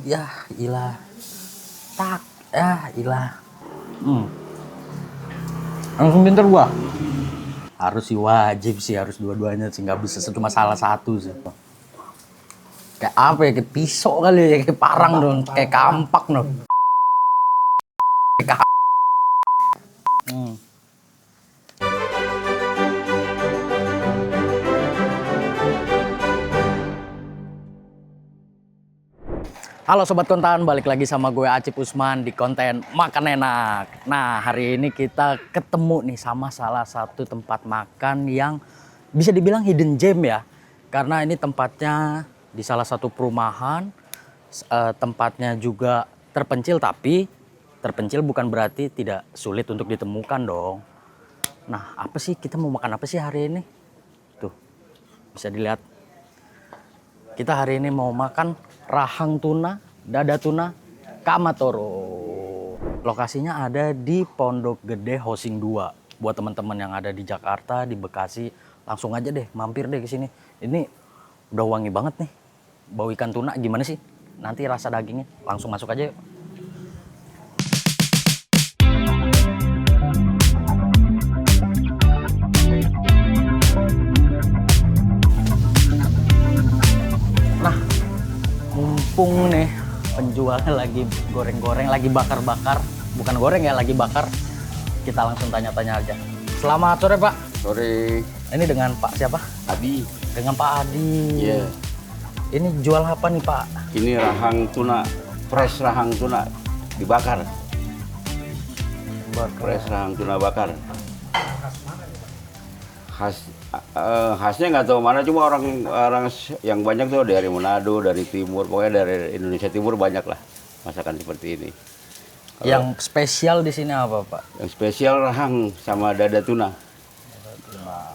Ya ilah. Tak. Ya ilah. Langsung pinter gua. Harus sih, wajib sih, harus dua-duanya sih, nggak bisa cuma salah satu sih. Kayak apa ya, kayak pisau kali ya, kayak parang dong, kayak kampak dong. Halo Sobat Kontan, balik lagi sama gue Acip Usman di konten Makan Enak. Nah, hari ini kita ketemu nih sama salah satu tempat makan yang bisa dibilang hidden gem ya. Karena ini tempatnya di salah satu perumahan, tempatnya juga terpencil, tapi terpencil bukan berarti tidak sulit untuk ditemukan dong. Nah, apa sih, kita mau makan apa sih hari ini? Tuh, bisa dilihat. Kita hari ini mau makan rahang tuna, dada tuna, Kamatoro. Lokasinya ada di Pondok Gede Housing 2. Buat teman-teman yang ada di Jakarta, di Bekasi, langsung aja deh mampir deh ke sini. Ini udah wangi banget nih. Bau ikan tuna gimana sih? Nanti rasa dagingnya, langsung masuk aja yuk. Mumpung nih penjualnya lagi goreng-goreng, lagi bakar-bakar, bukan goreng ya, lagi bakar. Kita langsung tanya-tanya aja. Selamat sore Pak. Sore. Ini dengan Pak siapa? Adi. Dengan Pak Adi. Iya. Ini jual apa nih Pak? Ini rahang tuna, fresh rahang tuna dibakar. Fresh rahang tuna bakar. Khasnya nggak tahu mana, cuma orang yang banyak tuh dari Manado, dari timur, pokoknya dari Indonesia Timur banyak lah masakan seperti ini. Yang spesial di sini apa Pak? Yang spesial rahang sama dada tuna.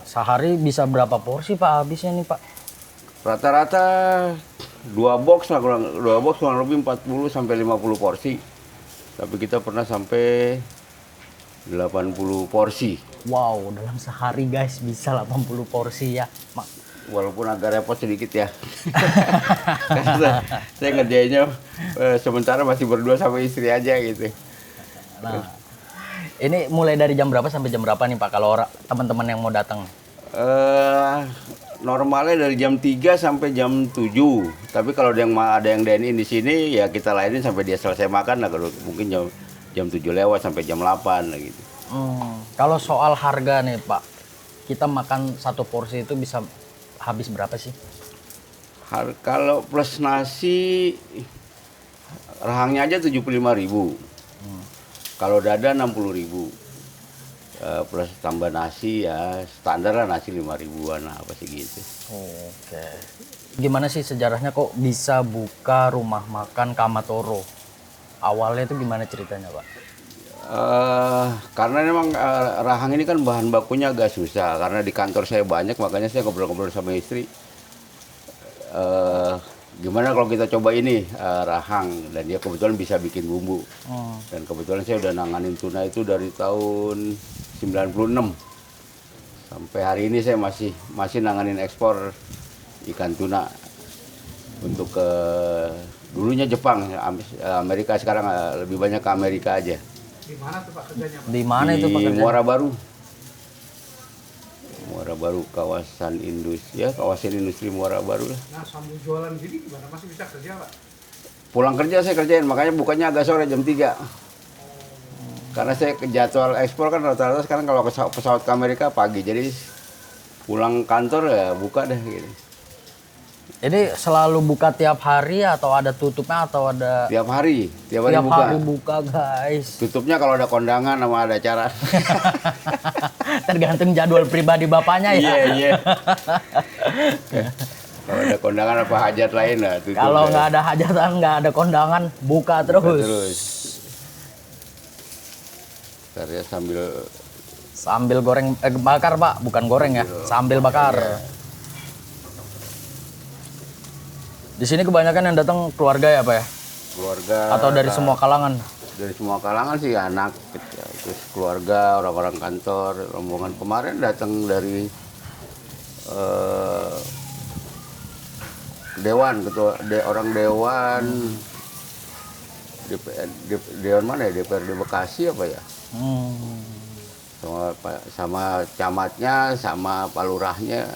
Sehari bisa berapa porsi Pak habisnya nih Pak? Rata-rata 2 box kurang lebih 40 sampai 50 porsi. Tapi kita pernah sampai 80 porsi. Wow, dalam sehari guys bisa 80 porsi ya. Walaupun agak repot sedikit ya. Karena saya ngerjainnya sementara masih berdua sama istri aja gitu. Nah, ini mulai dari jam berapa sampai jam berapa nih Pak kalau teman-teman yang mau datang? Normalnya dari jam 3 sampai jam 7. Tapi kalau ada yang dine in di sini ya kita layanin sampai dia selesai makan lah, mungkin jam 7 lewat sampai jam 8 lah gitu. Kalau soal harga nih Pak, kita makan satu porsi itu bisa habis berapa sih? Kalau plus nasi, rahangnya aja 75.000. Kalau dada 60.000. Plus tambah nasi ya standar lah, nasi 5.000-an apa sih gitu. Oke. Gimana sih sejarahnya kok bisa buka rumah makan Kamatoro? Awalnya itu gimana ceritanya Pak? Karena memang rahang ini kan bahan bakunya agak susah, karena di kantor saya banyak, makanya saya ngobrol-ngobrol sama istri, gimana kalau kita coba ini rahang, dan dia kebetulan bisa bikin bumbu. Dan kebetulan saya udah nanganin tuna itu dari tahun 96 sampai hari ini. Saya masih nanganin ekspor ikan tuna untuk ke dulunya Jepang, Amerika, sekarang lebih banyak ke Amerika aja. Di mana tuh Pak kerjanya? Di mana itu Pak Di kerjanya? Muara Baru. Muara Baru, kawasan industri Muara Baru lah. Nah, sambil jualan gini gimana? Masih bisa kerja Pak? Pulang kerja saya kerjain, makanya bukannya agak sore jam 3. Karena saya ke jadwal ekspor kan rata-rata sekarang kalau pesawat ke Amerika pagi, jadi pulang kantor ya buka deh gitu. Jadi selalu buka tiap hari atau ada tutupnya atau ada? Tiap hari Tiap buka. hari buka guys. Tutupnya kalau ada kondangan sama ada acara. Tergantung jadwal pribadi bapaknya ya. Iya. Kalau ada kondangan apa hajat lain lah tutup. Kalau nggak ada hajatan, nggak ada kondangan, buka terus. Ntar ya Sambil goreng, bakar Pak, bukan goreng ya, sambil bakar. Di sini kebanyakan yang datang keluarga ya Pak ya? Keluarga. Atau dari semua kalangan? Dari semua kalangan sih, anak, terus keluarga, orang-orang kantor, rombongan kemarin datang dari dewan, orang dewan, Dewan mana ya, DPRD Bekasi apa ya, Hmm. sama camatnya sama Pak Lurahnya.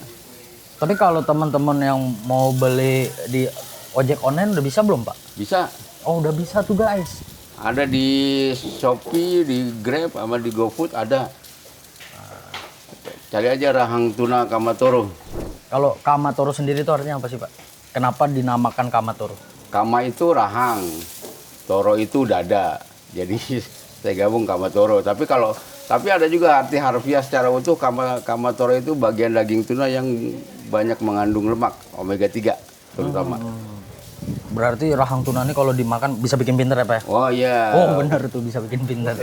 Tapi kalau teman-teman yang mau beli di ojek online udah bisa belum, Pak? Bisa, Oh, udah bisa tuh, guys. ada di Shopee, di Grab, sama di GoFood ada. Cari aja rahang tuna Kamatoro. Kalau Kamatoro sendiri itu artinya apa sih, Pak? Kenapa dinamakan Kamatoro? Kama itu rahang, toro itu dada. Jadi saya gabung Kamatoro. Tapi ada juga arti harfiah secara utuh. Kamatoro itu bagian daging tuna yang banyak mengandung lemak, omega 3 terutama. Berarti rahang tuna ini kalau dimakan bisa bikin pinter ya, Pak? Oh iya. Oh, benar tuh bisa bikin pinter.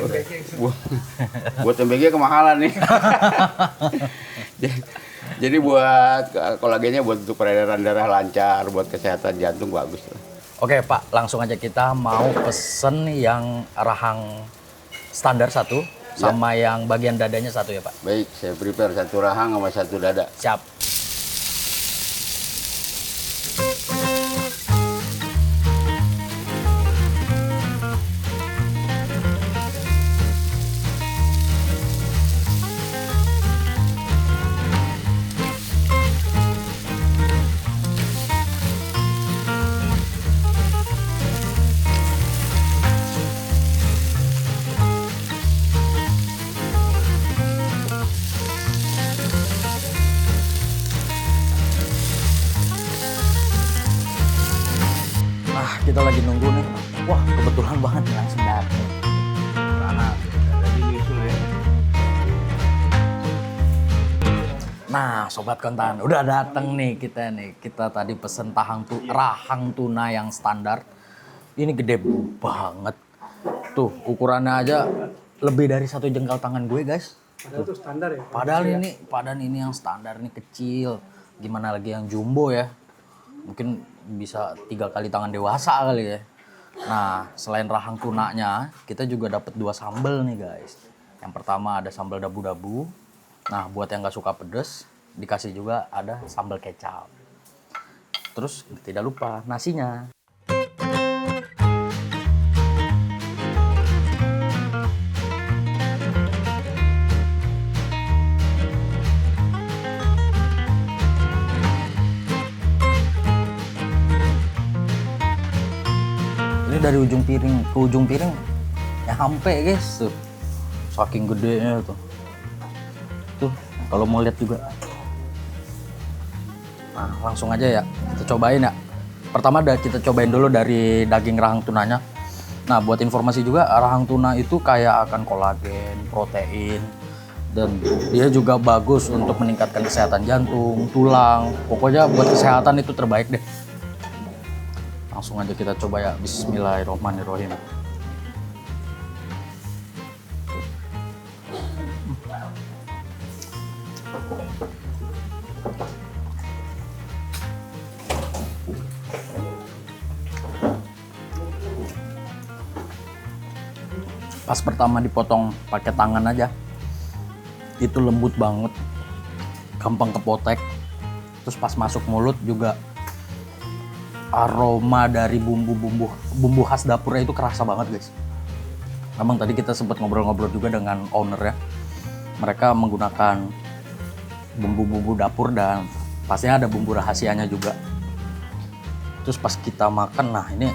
Buat MBG kemahalan nih. Jadi buat kolagennya buat untuk peredaran darah lancar, buat kesehatan jantung bagus. Oke, Pak, langsung aja kita mau pesen yang rahang standar satu sama yang bagian dadanya satu ya, Pak. Baik, saya prepare satu rahang sama satu dada. Siap. Nah, kita lagi nunggu nih. Wah, kebetulan banget nih langsung datang. Nah, sobat kontan, udah dateng nih kita nih. Kita tadi pesen rahang tuna yang standar. Ini gede banget. Tuh, ukurannya aja lebih dari 1 jengkal tangan gue, guys. Padahal itu standar ya. Padahal ini yang standar nih kecil. Gimana lagi yang jumbo ya? Mungkin bisa 3 kali tangan dewasa kali ya. Nah, selain rahang tunanya, kita juga dapat 2 sambal nih, guys. Yang pertama ada sambal dabu-dabu. Nah, buat yang nggak suka pedes, dikasih juga ada sambal kecap. Terus tidak lupa nasinya. Ini dari ujung piring ke ujung piring ya sampai, guys, tuh. Saking gedenya tuh. Tuh, kalau mau lihat juga. Nah, langsung aja ya, kita cobain ya. Pertama kita cobain dulu dari daging rahang tunanya. Nah, buat informasi juga, rahang tuna itu kaya akan kolagen, protein, dan dia juga bagus untuk meningkatkan kesehatan jantung, tulang. Pokoknya buat kesehatan itu terbaik deh. Langsung aja kita coba ya, bismillahirrohmanirrohim. Pas pertama dipotong pakai tangan aja, itu lembut banget, gampang kepotek. Terus pas masuk mulut juga aroma dari bumbu khas dapurnya itu kerasa banget, guys. Memang tadi kita sempat ngobrol-ngobrol juga dengan owner ya. Mereka menggunakan bumbu-bumbu dapur dan pastinya ada bumbu rahasianya juga. Terus pas kita makan, nah ini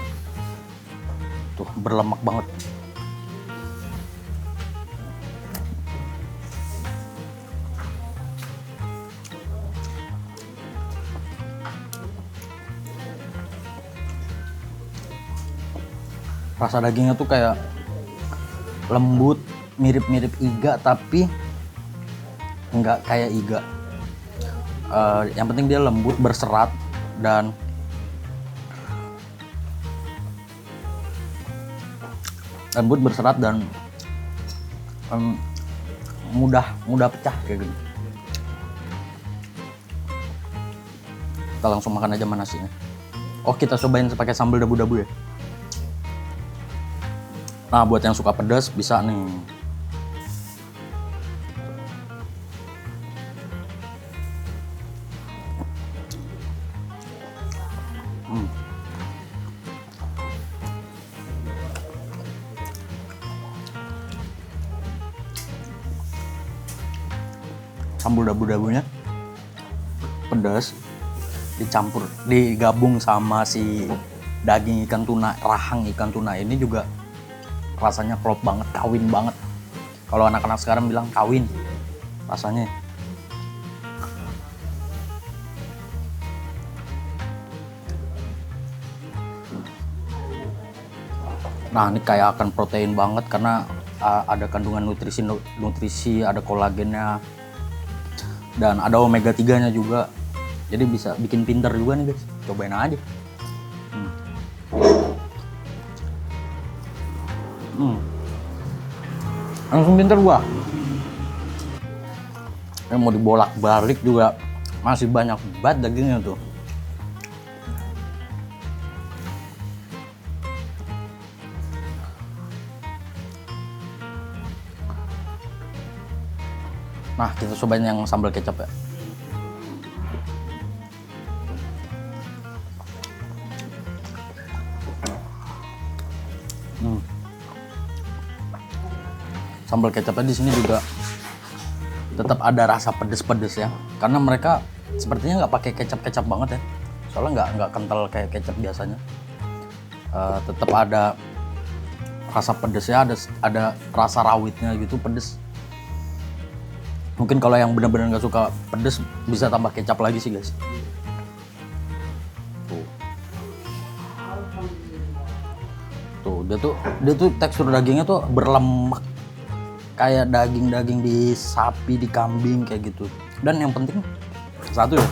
tuh berlemak banget. Rasa dagingnya tuh kayak lembut, mirip-mirip iga tapi nggak kayak iga. Yang penting dia lembut, berserat, dan mudah pecah kayak gitu. Kita langsung makan aja sama nasinya. Oh, kita cobain pakai sambal dabu-dabu ya. Nah, buat yang suka pedas bisa nih. sambal dabu-dabunya pedas, digabung sama si daging ikan tuna, rahang ikan tuna ini juga rasanya klop banget, kawin banget. Kalau anak-anak sekarang bilang kawin rasanya. Nah, ini kayak akan protein banget karena ada kandungan nutrisi, ada kolagennya, dan ada omega 3-nya juga. Jadi bisa bikin pinter juga nih guys. Cobain aja. Langsung pinter gua. Ini mau dibolak-balik juga masih banyak banget dagingnya tuh. Nah, kita cobain yang sambal kecap ya. Sambal kecapnya di sini juga tetap ada rasa pedes-pedes ya. Karena mereka sepertinya nggak pakai kecap-kecap banget ya. Soalnya nggak kental kayak kecap biasanya. Tetap ada rasa pedesnya, ada rasa rawitnya gitu, pedes. Mungkin kalau yang benar-benar nggak suka pedes bisa tambah kecap lagi sih guys. Tuh, dia tuh tekstur dagingnya tuh berlemak kayak daging di sapi, di kambing kayak gitu. Dan yang penting satu ya,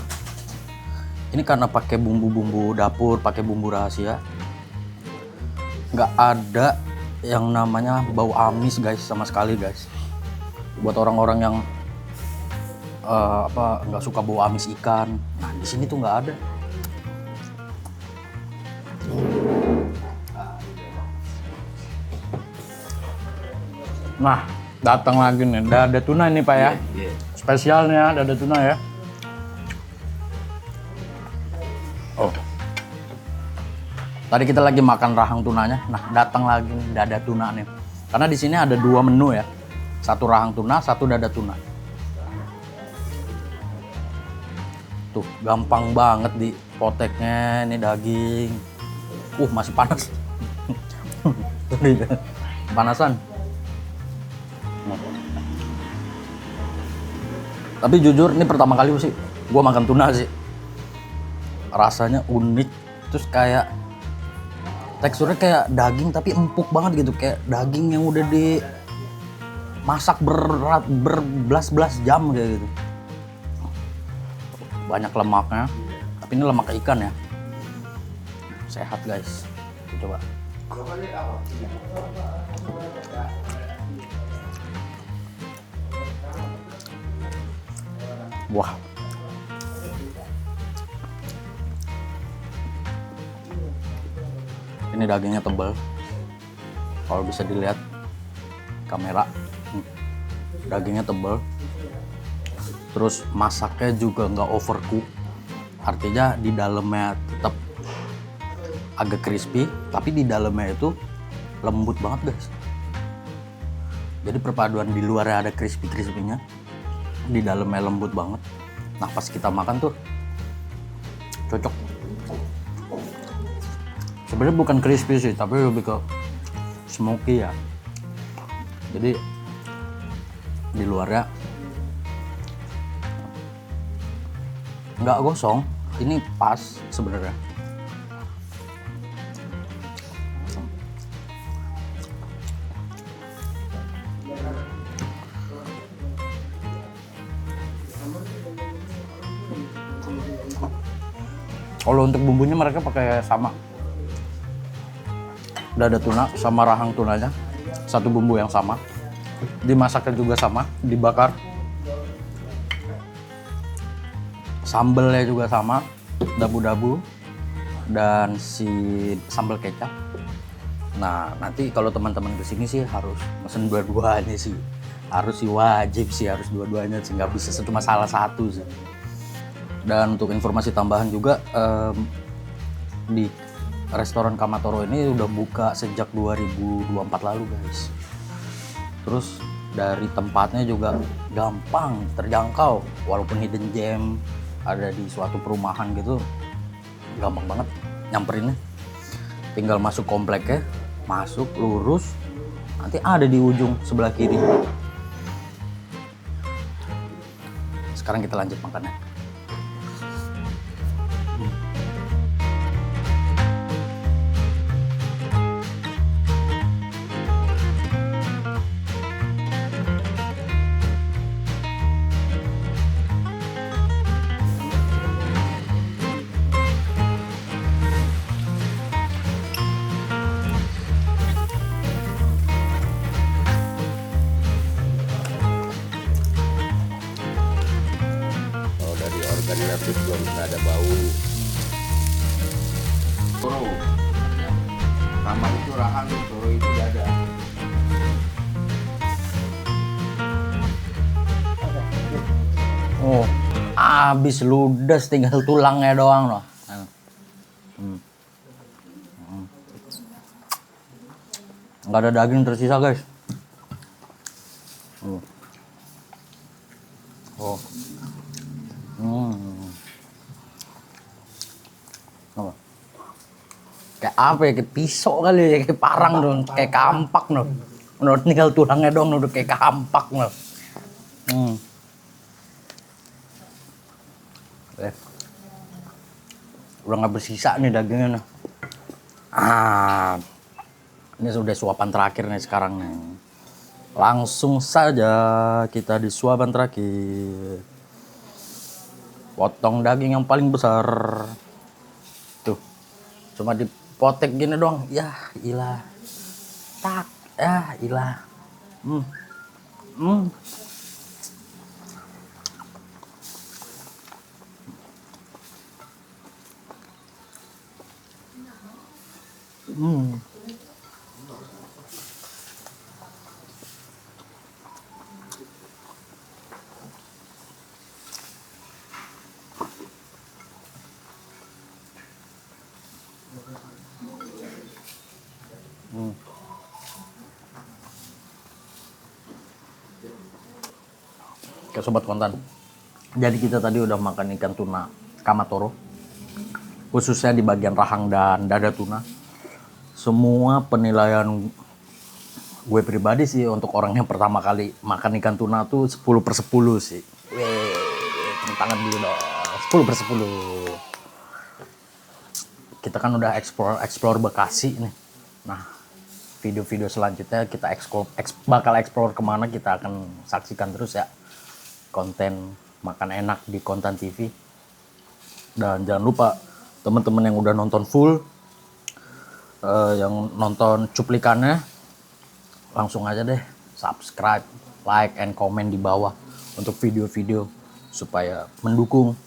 ini karena pakai bumbu-bumbu dapur, pakai bumbu rahasia, nggak ada yang namanya bau amis guys, sama sekali guys. Buat orang-orang yang nggak suka bau amis ikan, nah di sini tuh nggak ada. Nah, datang lagi nih, dada tuna ini Pak ya. Spesialnya dada tuna ya. Oh, tadi kita lagi makan rahang tunanya. Nah, datang lagi nih dada tuna nih. Karena di sini ada 2 menu ya, satu rahang tuna, satu dada tuna. Tuh, gampang banget dipoteknya, ini daging. Masih panas. Panasan. Tapi jujur ini pertama kali sih gue makan tuna sih. Rasanya unik, terus kayak teksturnya kayak daging tapi empuk banget gitu, kayak daging yang udah dimasak berbelas-belas jam kayak gitu. Banyak lemaknya, tapi ini lemak ikan ya. Sehat guys. Coba. Wah. Ini dagingnya tebal. Kalau bisa dilihat kamera, dagingnya tebal. Terus masaknya juga nggak overcook, artinya di dalamnya tetap agak crispy, tapi di dalamnya itu lembut banget guys. Jadi perpaduan di luarnya ada crispy-crispy-nya, di dalamnya lembut banget. Nah pas kita makan tuh cocok. Sebenarnya bukan crispy sih, tapi lebih ke smoky ya. Jadi di luarnya nggak gosong, ini pas sebenarnya. Kalau untuk bumbunya mereka pakai sama, dada tuna sama rahang tunanya satu bumbu yang sama, dimasaknya juga sama, dibakar. Sambelnya juga sama, dabu-dabu dan si sambal kecap. Nah nanti kalau teman-teman kesini sih harus pesen dua-duanya sih, harus sih, wajib sih harus dua-duanya sih, nggak bisa cuma salah satu sih. Dan untuk informasi tambahan juga, di restoran Kamatoro ini udah buka sejak 2024 lalu guys. Terus Dari tempatnya juga gampang terjangkau, walaupun hidden gem ada di suatu perumahan gitu, gampang banget nyamperinnya. Tinggal masuk kompleknya, masuk lurus, nanti ada di ujung sebelah kiri. Sekarang kita lanjut makannya. Kalau dari organik juga nggak ada bau. Toro, kamar itu rahang, toro itu dada. Oh, habis ludes, tinggal tulangnya doang loh. Nggak ada daging tersisa guys. Oh. Apa? Kayak apa ya? Kayak pisau kali ya, kayak parang dong, kayak kampak loh. Menurut tinggal tulangnya dong udah kayak kampak loh. Udah nggak bersisa nih dagingnya nih. Ini sudah suapan terakhir nih sekarang nih. Langsung saja kita di suapan terakhir. Potong daging yang paling besar. Tuh. Cuma dipotek gini doang. Ya, ilah. Tak. Ya, ilah. Oke sobat konten, jadi kita tadi udah makan ikan tuna kamatoro, khususnya di bagian rahang dan dada tuna. Semua penilaian gue pribadi sih untuk orang yang pertama kali makan ikan tuna tuh 10/10 sih. Tepuk tangan dulu dong, 10/10. Kita kan udah explore Bekasi nih. Nah, video-video selanjutnya kita bakal explore kemana, kita akan saksikan terus ya. Konten makan enak di Kontan TV. Dan jangan lupa teman-teman yang udah nonton full, yang nonton cuplikannya, langsung aja deh subscribe, like, and comment di bawah untuk video-video supaya mendukung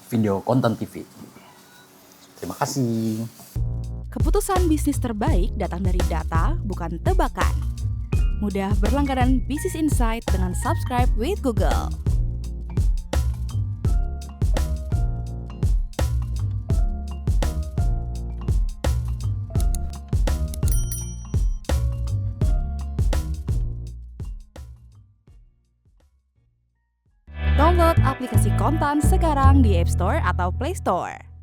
video Kontan TV. Terima kasih. Keputusan bisnis terbaik datang dari data, bukan tebakan. Mudah berlangganan Business Insight dengan subscribe with Google. Download aplikasi Kontan sekarang di App Store atau Play Store.